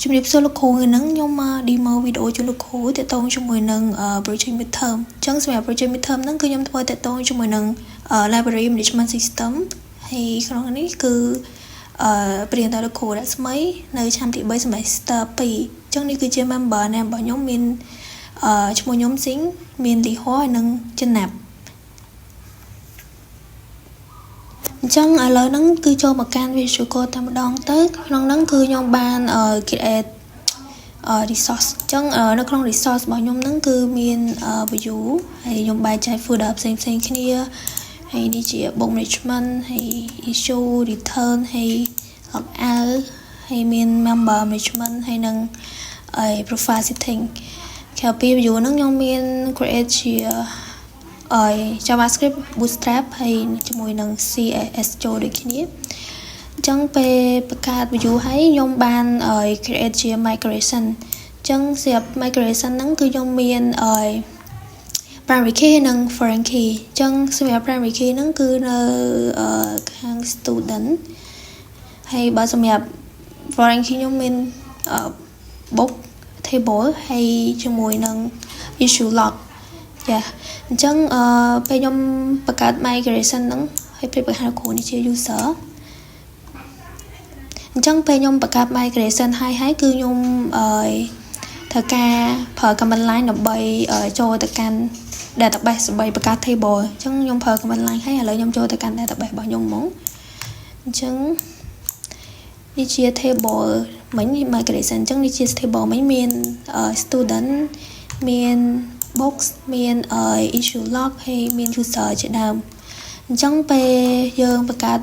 ជំរាបសួរលោកគ្រូហ្នឹងខ្ញុំមក demo វីដេអូជូនលោកគ្រូទាក់ទងជាមួយនឹង project midterm អញ្ចឹងសម្រាប់ project midterm ហ្នឹងគឺខ្ញុំធ្វើទាក់ទងជាមួយនឹង library management system ហើយក្នុងនេះគឺព្រៀងតើលោកគ្រូដាក់ស្មីនៅឆ្នាំទី3 semester 2អញ្ចឹងនេះគឺជា member ណារបស់ខ្ញុំមានឈ្មោះខ្ញុំស៊ីងមានលីហោហើយនិងចំណាប់អញ្ចឹងឥឡូវហ្នឹងគឺចូលមកកាន់ Visual Code តែម្ដងទៅក្នុងហ្នឹងគឺខ្ញុំបាន create resource អញ្ចឹងនៅក្នុង resource របស់ខ្ញុំហ្នឹងគឺមាន view ហើយខ្ញុំបែងចែក folder ផ្សេងៗគ្នាហើយនេះជា book management ហើយ issue return ហើយ logout ហើយមាន member management ហើយនិង profile setting ក្រៅពី view ហ្នឹងខ្ញុំមាន create ជាJavaScript Bootstrap ហើយជាមួយនឹង CSS ចូលដូចគ្នាអញ្ចឹងពេលបង្កើត view ហើយខ្ញុំបាន create ជា migration អញ្ចឹងសម្រាប់ migration ហ្នឹងគឺខ្ញុំមាន primary key និង foreign key អញ្ចឹងសម្រាប់ primary key ហ្នឹងគឺនៅខាង student ហើយបើសម្រាប់ foreign key ខ្ញុំមាន book table ហើយជាមួយនឹង issue log ចាអញ្ចឹងពេលខ្ញុំបង្កើត migration ហ្នឹងហើយពេលបង្ហាញគ្រូនេះជា user អញ្ចឹងពេលខ្ញុំបង្កើត migration ហើយគឺខ្ញុំធ្វើការប្រើ command line ដើម្បីចូលទៅកាន់ database ដើម្បីបង្កើត table អញ្ចឹងខ្ញុំប្រើ command line ហើយឥឡូវខ្ញុំចូលទៅកាន់ database របស់ខ្ញុំហ្មងអញ្ចឹងនេះជា table មិញ migration អញ្ចឹងនេះជា table មិញមាន student មាន box មាន issue log ហើយមាន user ជាដើមអញ្ចឹងពេលយើងបង្កើត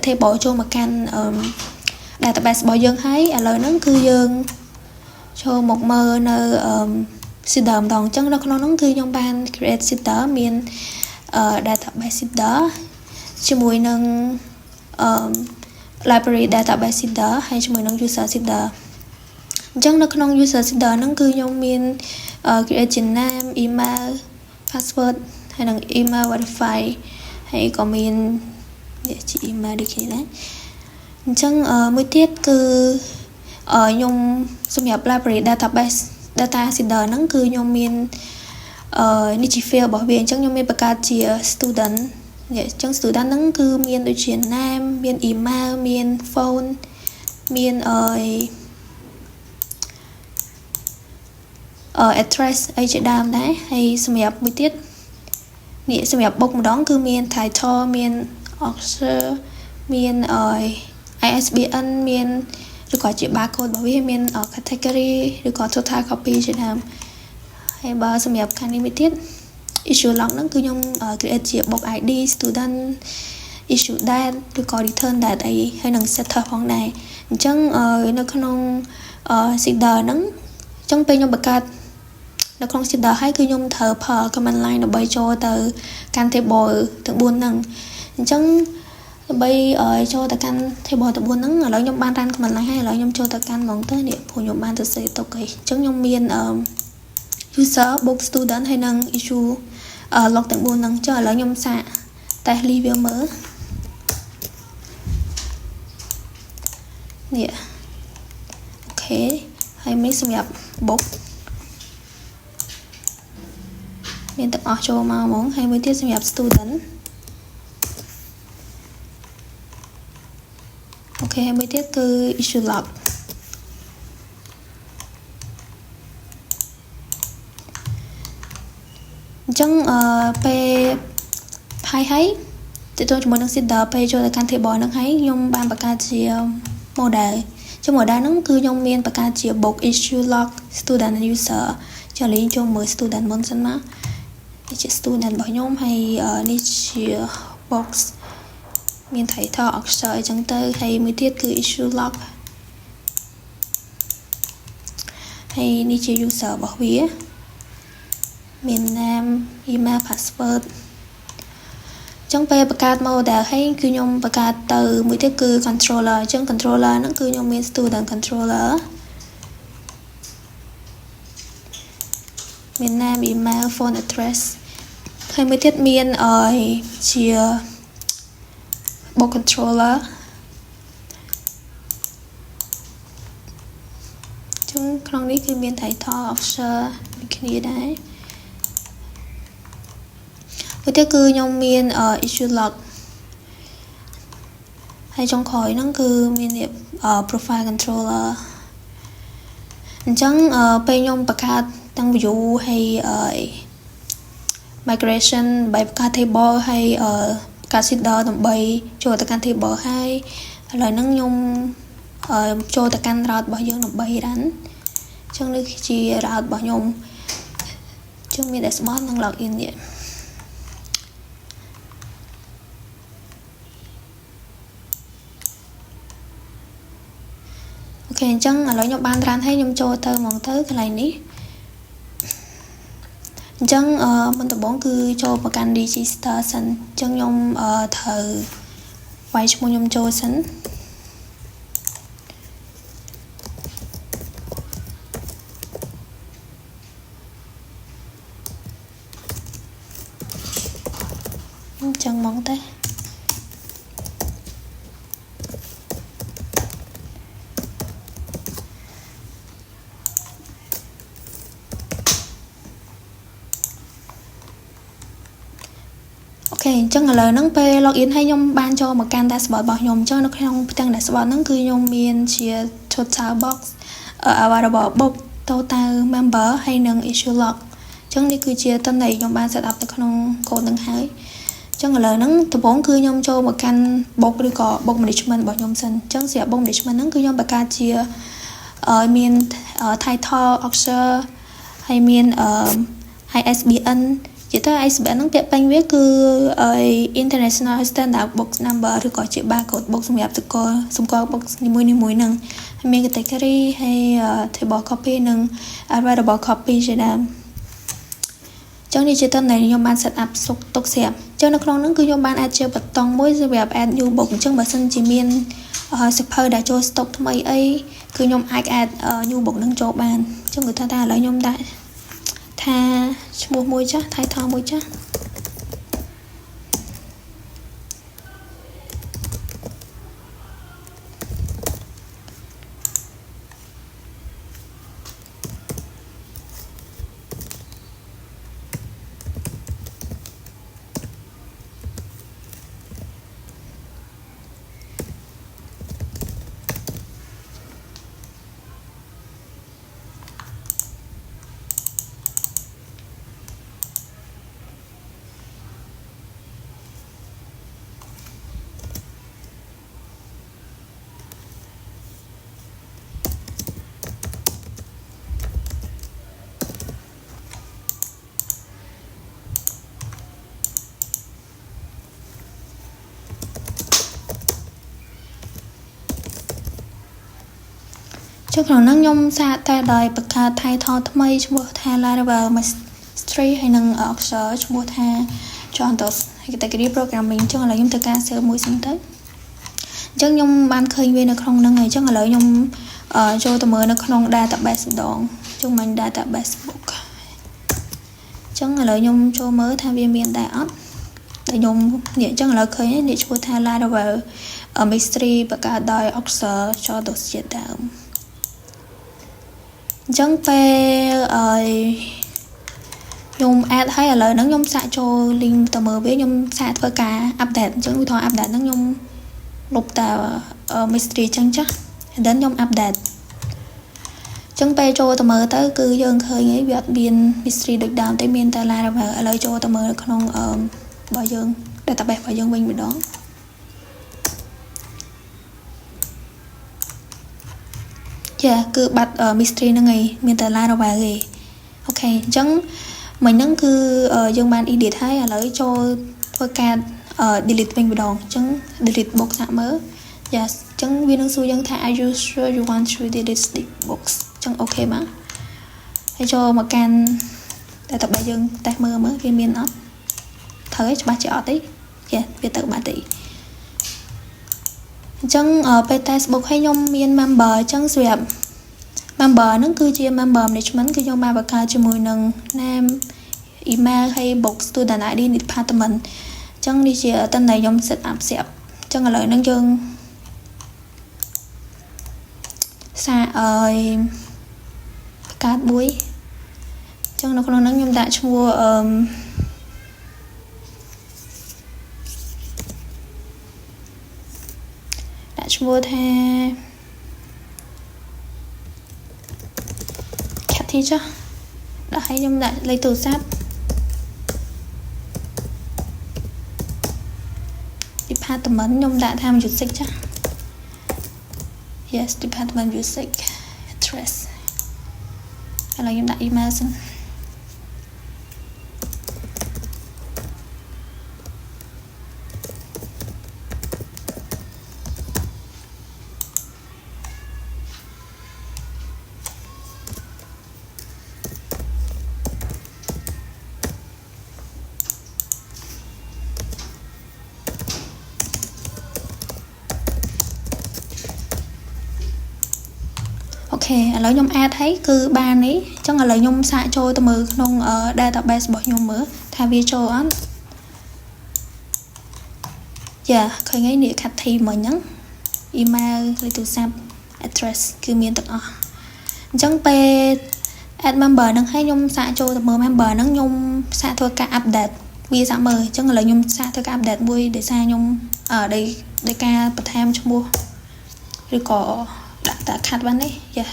table ចូលមកកាន់ database របស់យើងហើយឥឡូវហ្នឹងគឺយើងចូលមកមើលនៅ seeder ម្ដងអញ្ចឹងនៅក្នុងហ្នឹងគឺខ្ញុំបាន create seeder មាន database seeder ជាមួយនឹង library database seeder ហើយជាមួយនឹង user seeder អញ្ចឹងនៅក្នុង user seeder ហ្នឹងគឺខ្ញុំមាន create ជា name email password ហើយនិង email verify ហើយក៏មានជា email ដូចគ្នាដែរអញ្ចឹងមួយទៀតគឺខ្ញុំសម្រាប់ library database data seeder ហ្នឹងគឺខ្ញុំមាននេះជា field របស់វាអញ្ចឹងខ្ញុំមានបង្កើតជា student អញ្ចឹង student ហ្នឹងគឺមានដូចជា name មាន email មាន phone មានaddress អីជាដើមដែរហើយសម្រាប់មួយទៀតនេះសម្រាប់ book ម្ដងគឺមាន title មាន author មាន ISBN មានឬក៏ជា barcode របស់វាមាន category ឬក៏ total copy ជាដើមហើយបើសម្រាប់ខាងនេះមួយទៀត issue log ហ្នឹងគឺខ្ញុំ create ជា book ID student issue date ឬក៏ return date អីហើយនឹង setter ផងដែរអញ្ចឹងនៅក្នុង seeder ហ្នឹងអញ្ចឹងពេលខ្ញុំបង្កើតនៅក្នុង seeder ហើយគឺខ្ញុំត្រូវប្រើ command line ដើម្បីចូលទៅកាន់ table ទាំង4ហ្នឹងអញ្ចឹងដើម្បីចូលទៅកាន់ table ទាំង4ហ្នឹងឥឡូវខ្ញុំបានរ៉ាន command line ហើយឥឡូវខ្ញុំចូលទៅកាន់ហ្មងទៅនេះព្រោះខ្ញុំបានទៅសេទុកអីអញ្ចឹងខ្ញុំមានuser book student ហើយនិង issue log ទាំង4ហ្នឹងចុះឥឡូវខ្ញុំសាក test review មើលនេះអូខេហើយមានសម្រាប់ book មានទាំងអស់ចូលមកហ្មងហើយមួយទៀតសម្រាប់ student អូខេហើយមួយទៀតគឺ issue log អញ្ចឹងពេលហើយទៅជាមួយនឹង seeder ពេលចូលទៅកាន់ table ហ្នឹងហើយខ្ញុំបានបង្កើតជា model ជា model ហ្នឹងគឺខ្ញុំមានបង្កើតជា book issue log student and user ចុះលេងចូលមើល student មុនសិនមកនេះជា student របស់ខ្ញុំហើយនេះជា box មាន title author អញ្ចឹងទៅហើយមួយទៀតគឺ issue log ហើយនេះជា user របស់វាមាន name email password អញ្ចឹងពេលបង្កើត model ហើយគឺខ្ញុំបង្កើតទៅមួយទៀតគឺ controller អញ្ចឹង controller ហ្នឹងគឺខ្ញុំមាន student controller មាន name email phone address ហើយមួយទៀតមានជា book controller ចឹងក្នុងនេះគឺមាន title officer ដូចគ្នាដែរមួយទៀតគឺខ្ញុំមាន issue log ហើយចុងក្រោយហ្នឹងគឺមាន profile controller អញ្ចឹងពេលខ្ញុំបង្កើតទាំង view ហើយ migration បែបបង្កើត table ហើយការ seeder ដើម្បីចូលទៅកាន់ table ហើយឥឡូវហ្នឹងខ្ញុំចូលទៅកាន់ route របស់យើងដើម្បី run អញ្ចឹងនេះជា route របស់ខ្ញុំអញ្ចឹងមាន dashboard និង login នេះអូខេអញ្ចឹងឥឡូវខ្ញុំបាន run ហើយខ្ញុំចូលទៅហ្មងទៅកន្លែងនេះអញ្ចឹងមុនដំបូងគឺចូលប្រកាន់ register សិនអញ្ចឹងខ្ញុំត្រូវវាយឈ្មោះខ្ញុំចូលសិនអញ្ចឹងហ្មងទៅអូខេអញ្ចឹងឥឡូវហ្នឹងពេល login ឲ្យខ្ញុំបានចូលមកកាន់ dashboard របស់ខ្ញុំអញ្ចឹងនៅក្នុងផ្ទាំង dashboard ហ្នឹងគឺខ្ញុំមានជា total box available box total member ហើយនិង issue log អញ្ចឹងនេះគឺជាតន្ន័យខ្ញុំបាន set up នៅក្នុង code ហ្នឹងហើយអញ្ចឹងឥឡូវហ្នឹងដំបូងគឺខ្ញុំចូលមកកាន់ box ឬក៏ box management របស់ខ្ញុំសិនអញ្ចឹងសម្រាប់ box management ហ្នឹងគឺខ្ញុំបង្កើតជាមាន title officer ហើយមានISBN ជាទៅ ISBN ហ្នឹងពាក្យពេញវាគឺ international standard box number ឬក៏ជា barcode box សម្រាប់សម្គាល់ box នីមួយៗហ្នឹងហើយមាន category ហើយ table copy និង available copy ជាដើមអញ្ចឹងនេះជាតន្ន័យខ្ញុំបាន set up ទុកស្រាប់អញ្ចឹងនៅក្នុងហ្នឹងគឺខ្ញុំបាន add ជាបតុងមួយសម្រាប់ add new box អញ្ចឹងបើសិនជាមានសិភៅដែលចូល stock ថ្មីអីគឺខ្ញុំអាច add new box ហ្នឹងចូលបានអញ្ចឹងគឺថាឥឡូវខ្ញុំដាក់ថាឈ្មោះមួយចាស់ title មួយចាស់ចុះក្នុងហ្នឹងខ្ញុំសាកតែដោយបង្កើត title ថ្មីឈ្មោះថា Laravel Mastery ហើយនិង Officer ឈ្មោះថា John Dos ហើយ category programming អញ្ចឹងឥឡូវខ្ញុំធ្វើការ save មួយសិនទៅអញ្ចឹងខ្ញុំបានឃើញវានៅក្នុងហ្នឹងហើយអញ្ចឹងឥឡូវខ្ញុំចូលទៅមើលនៅក្នុង database ម្ដងចុងមិញ database book អញ្ចឹងឥឡូវខ្ញុំចូលមើលថាវាមានដែរអត់តែខ្ញុំនេះអញ្ចឹងឥឡូវឃើញនេះឈ្មោះថា Laravel Mastery បង្កើតដោយ Officer John Dos ជាដើមអញ្ចឹងពេលខ្ញុំ add ហើយឥឡូវហ្នឹងខ្ញុំសាកចូល link ទៅមើលវាខ្ញុំសាកធ្វើការ update អញ្ចឹងឧទាហរណ៍ update ហ្នឹងខ្ញុំលុបតែ mystery អញ្ចឹងចាស់ and then ខ្ញុំ update អញ្ចឹងពេលចូលទៅមើលទៅគឺយើងឃើញហើយវាអត់មាន mystery ដូចដើមទេមានតែ Laravel ឥឡូវចូលទៅមើលក្នុងរបស់យើង database របស់យើងវិញម្ដងចាគឺបាត់ mystery ហ្នឹងឯងមានតែ Laravel ឯងអូខេអញ្ចឹងមិញហ្នឹងគឺយើងបាន edit ហើយឥឡូវចូលធ្វើការ delete វិញម្ដងអញ្ចឹង delete box សាកមើល yes អញ្ចឹងវានឹងសួរយើងថា are you sure you want to delete this box អញ្ចឹងអូខេមកហើយចូលមកកាន់ database យើងតេស្តមើលវាមានអត់ត្រូវឯងច្បាស់ជាអត់ទេចាវាទៅបាត់ទេអញ្ចឹងពេល test book ឲ្យខ្ញុំមាន member អញ្ចឹងសម្រាប់ member ហ្នឹងគឺជា member management គឺខ្ញុំបានបង្កើតជាមួយនឹង name email ហើយ box student ID department អញ្ចឹងនេះជាតន្ន័យខ្ញុំ set up ស្រាប់អញ្ចឹងឥឡូវហ្នឹងយើងសា card buổi chẳng nó không nhung đã mua đã mua the chat thì chứ đã hay nhung đã lấy từ sát department nhung đã tham music chứ yes department music address hay là nhung đã email xin ok lấy nhung add thấy cứ ba ní chắc là lấy nhung xạ trôi từ mờ nông ở database bỏ nhung mở thay vì cho án dạ khởi ngay nịa khách thì mở nhấn email lấy từ sap address cứ miền tận chẳng pe add member nâng hay nhung xạ trôi từ mờ member nâng nhung xạ thôi cả update vì dạ mờ chắc là lấy nhung xạ thôi cả update vui để xa nhung ở đây để ca bật tham cho mua rồi có đã khát văn đấy dạ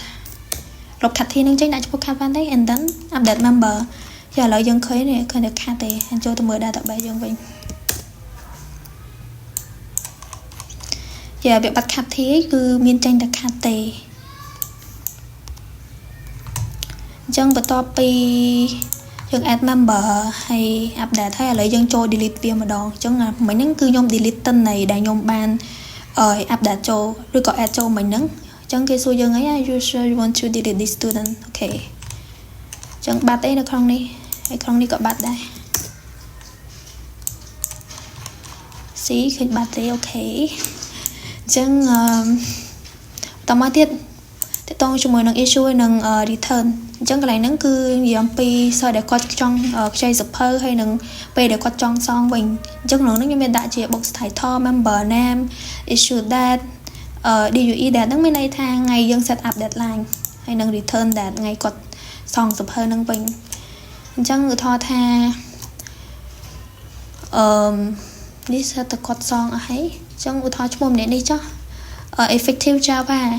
lục khát thì nâng tránh đã cho khát văn đấy and then update member giờ lợi dân khởi này khởi được khát thì anh cho tôi mới đa tập bài dân mình giờ việc bắt khát thế cứ miên tranh được khát thì dân bật topi dân add member hay update hay là lợi dân cho delete video mà đòn chẳng là mấy những cứ nhôm delete tên này đã nhôm ban update cho rồi có add cho mình nâng chẳng cái số dân ấy you sure you want to delete this student ok chẳng bắt đây được không đi hay không đi có bắt đây xí khi bắt đây ok chẳng tao mới tiết thì tôi cho mời nâng issue nâng return chẳng cái này nâng cứ EMP sau để có trong chơi super hay nâng p để có trong xong mình chẳng nó như bên đại chỉ box thải tho member name issue that DUI đạt nâng bên này thang ngày dân set up deadline hay nâng return đạt ngày cột xong super nâng bình chẳng người tho tha đi sẽ tập cột xong ấy chẳng người tho cho mồm để đi cho effective Java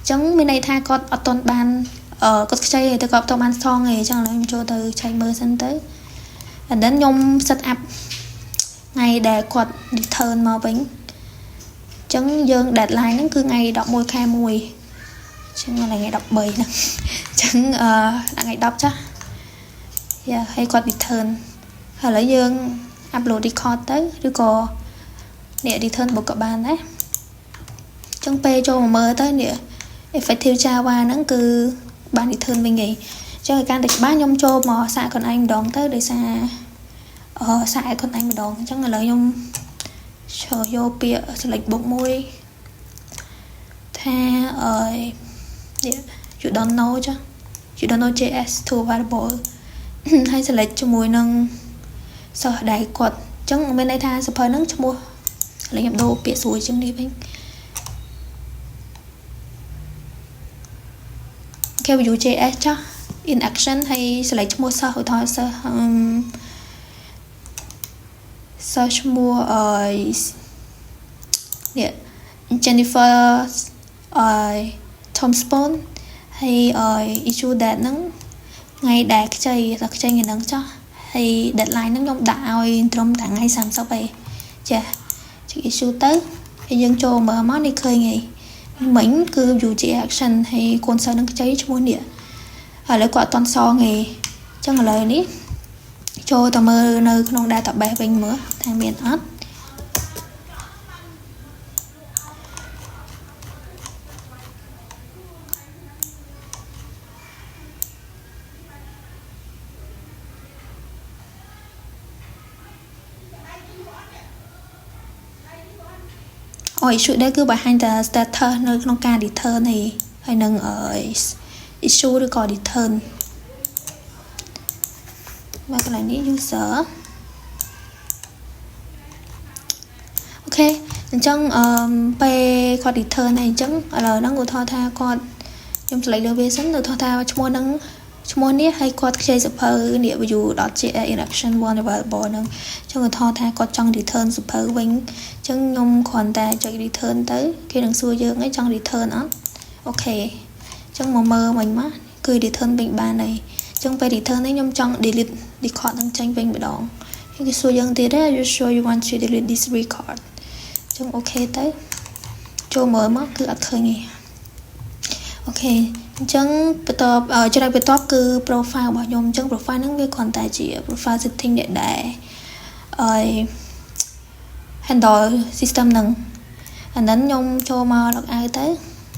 chẳng bên này tha cột ở toàn ban cột chơi thì cột toàn ban xong này chẳng là em cho từ chạy mơ sân tới đến nhung set up ngày để cột return màu bình chẳng dương deadline nó cứ ngày đọc môi khai mùi chẳng là ngày đọc bầy nè chẳng là ngày đọc chắc yeah, hay có return hay là dương upload record tới rồi có nè return của các bạn đấy chẳng p cho mà mơ tới nè effective Java nó cứ bạn return bên nghỉ cho người can được bá nhông cho mà xài con anh đón tới để xài con anh đón chẳng là lợi nhông cho vô bịa select bộ môi tha you don't know chứ you don't know JS to variable hay select cho mùi nâng sở đại quật chẳng bên đây tha super nâng cho mua lấy nhập đồ bịa suối chẳng đi bên kêu dụ JS chứ in action hay select cho mua sở hồi thôi search mua Jennifer Thompson hay issue đạt nắng ngày đạt chơi ngày nắng cho hay deadline nắng nhông đạo trong tháng 267 chà chỉ issue tới hay dân cho mở món đi khơi nghỉ mình cứ dù chị action hay con sao nắng cháy cho muốn địa lấy quả toàn so nghề chắc là lời ní cho tao mơ nơi không đa tập bài bình nữa thang miền ớt ôi sự đấy cứ bài hành ta starter nơi không ca return này hay nâng ở issue được có return và cái này ní user ok chẳng p có return này chẳng là nó ngồi tho tha con ខ្ញុំឆ្លៃលើវាសិនទៅថតថាឈ្មោះហ្នឹងឈ្មោះនេះឲ្យគាត់ខ្ចីសភៅនេះ view.js election one available ហ្នឹងចឹងគាត់ថតថាគាត់ចង់ return សភៅវិញចឹងខ្ញុំគ្រាន់តែចុច return ទៅគេនឹងសួរយើងឯងចង់ return អត់អូខេចឹងមកមើលមិញមកគឺ return វិញបានហើយចឹងពេល return នេះខ្ញុំចង់ delete record ហ្នឹងចេញវិញម្ដងគេសួរយើងទៀតដែរ you sure you want to delete this record ចឹងអូខេទៅចូលមើលមកគឺអត់ឃើញទេអូខេអញ្ចឹងបន្ទាប់ចំណុចបន្ទាប់គឺ profile របស់ខ្ញុំអញ្ចឹង profile ហ្នឹងវាគ្រាន់តែជា profile setting នេះដែរhandle system ហ្នឹងអាហ្នឹងខ្ញុំចូលមក log out ទៅ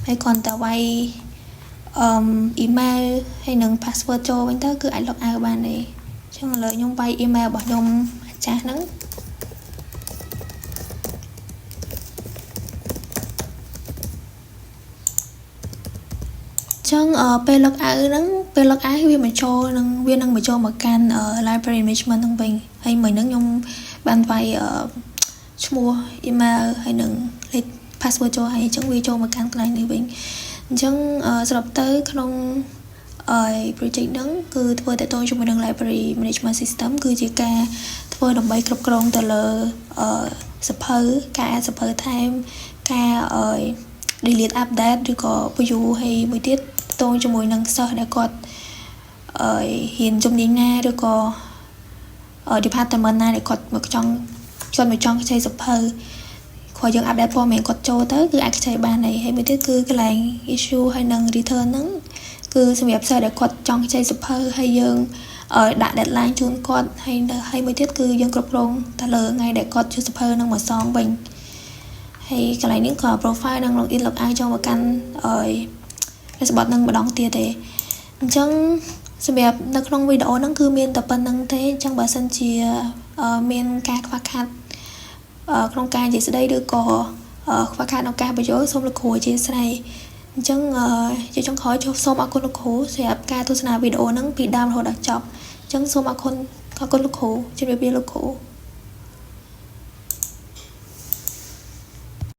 ហើយគ្រាន់តែវាយemail ហើយនឹង password ចូលវិញទៅគឺអាច log out បានទេអញ្ចឹងឥឡូវខ្ញុំវាយ email របស់ខ្ញុំអាចាស់ហ្នឹងចឹងពេល log out ហ្នឹងពេល log out វាមកចូលនឹងវានឹងមកចូលមកកាន់ library management ហ្នឹងវិញហើយមិញហ្នឹងខ្ញុំបានវាយឈ្មោះ email ហើយនឹងលេខ password ចូលហើយអញ្ចឹងវាចូលមកកាន់កន្លែងនេះវិញអញ្ចឹងសរុបទៅក្នុង project ហ្នឹងគឺធ្វើតែតទៅជាមួយនឹង library management system គឺជាការធ្វើដើម្បីគ្រប់គ្រងទៅលើសភៅការ add សភៅថែមការ delete update ឬក៏ view ហើយមួយទៀតតទៅជាមួយនឹងសិស្សដែលគាត់ហ៊ានជំនាញណាឬក៏ department ណាដែលគាត់មកចង់ខ្ចីសភៅខយើង update ព័ត៌មានគាត់ចូលទៅគឺអាចខ្ចីបានហើយមួយទៀតគឺកន្លែង issue ហើយនឹង return ហ្នឹងគឺសម្រាប់សិស្សដែលគាត់ចង់ខ្ចីសភៅហើយយើងដាក់ deadline ជូនគាត់ហើយមួយទៀតគឺយើងគ្រប់គ្រងទៅលើថ្ងៃដែលគាត់ជួយសភៅហ្នឹងមកសងវិញហើយកន្លែងនេះក៏ profile និង login log out ចូលមកកាន់dashboard ហ្នឹងម្ដងទៀតទេអញ្ចឹងសម្រាប់នៅក្នុងវីដេអូហ្នឹងគឺមានតែប៉ុណ្្នឹងទេអញ្ចឹងបើសិនជាមានការខ្វះខាតក្នុងការនិយាយស្ដីឬក៏ខ្វះខាតក្នុងការបញ្យល់សូមលោកគ្រូអធិស្ឋានអញ្ចឹងជាចុងក្រោយសូមអរគុណលោកគ្រូសម្រាប់ការទស្សនាវីដេអូហ្នឹងពីដើមរហូតដល់ចប់អញ្ចឹងសូមអរគុណលោកគ្រូជម្រាបលាលោកគ្រូ